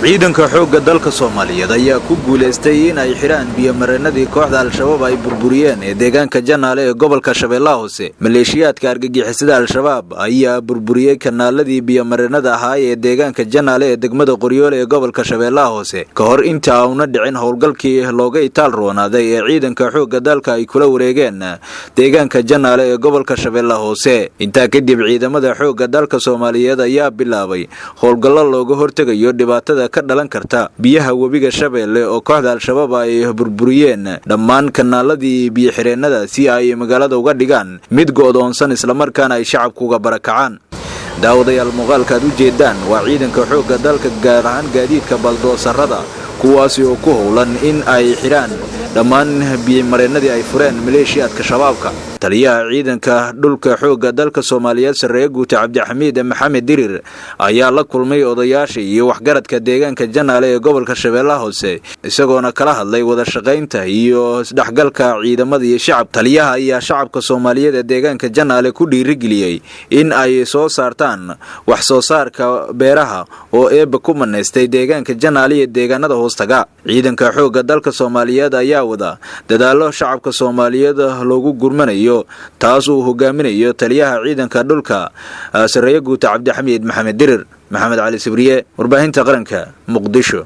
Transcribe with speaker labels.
Speaker 1: ciidanka xoogga dalka Soomaaliyeed ayaa ku guuleystay in ay xiraan biyo-mareenadii kooxda Al-Shabaab ay burburiyeen ee deegaanka Janaale ee gobolka Shabeellaha Hoose. Maleeshiyaadka argagixisada Al-Shabaab ayaa burburiyay kanaaladii biyo-mareenada ahaa ee deegaanka Janaale ee degmada Qoryoole ee gobolka Shabeellaha Hoose ka hor inta aanu dhicin howlgalkii looga itaal roonaaday ee ciidanka xoogga dalka ay kula wareegeen deegaanka Janaale ee gobolka Shabeellaha Hoose. Intaa kadib ciidamada xoogga dalka Soomaaliyeed ayaa bilaabay howlgallo looga hortagayo dhibaatada ka dhalan karta biyaha webiga Shabeelle oo kooxda Al-Shabaab ay burburiyeen dhammaan kanaaladii biyo xireenada si ay magaalada uga dhigaan mid go'doonsan isla markaana ay shacabku uga barakacaan. daawadayaal muuqaalka aad u jeedaan waa ciidanka xoogga dalka gaar ahaan gaadiidka baldoosarada kuwaasi oo ku howlan in ay xiraan dhammaan biyo-mareenadii ay fureen maleeshiyaadka shabaabka. taliyaha ciidanka dhulka xoogga dalka Soomaaliyeed Sarreeye Guute Cabdixamiid Maxamed Dirir ayaa la kulmay odayaasha iyo waxgaradka deegaanka Janaale ee gobolka Shabeellaha Hoose isagoona kala hadlay wada shaqaynta iyo isdhexgalka ciidamada iyo shacabka. taliyaha ayaa shacabka Soomaaliyeed ee deegaanka Janaale ku dhiirigeliyay in ay soo saartaan wax soo saarka beeraha oo eeba ku maneystay deegaanka Janaale iyo deegaanada hoostaga. ciidanka xoogga dalka Soomaaliyeed ayaa wada dadaalo shacabka Soomaaliyeed loogu gurmanayo taas uu hogaaminayo taliyaha ciidanka dhulka Sarreeye Guute Cabdixamiid Maxamed Dirir. Maxamed Cali Sibriye, warbaahinta qaranka, Muqdisho.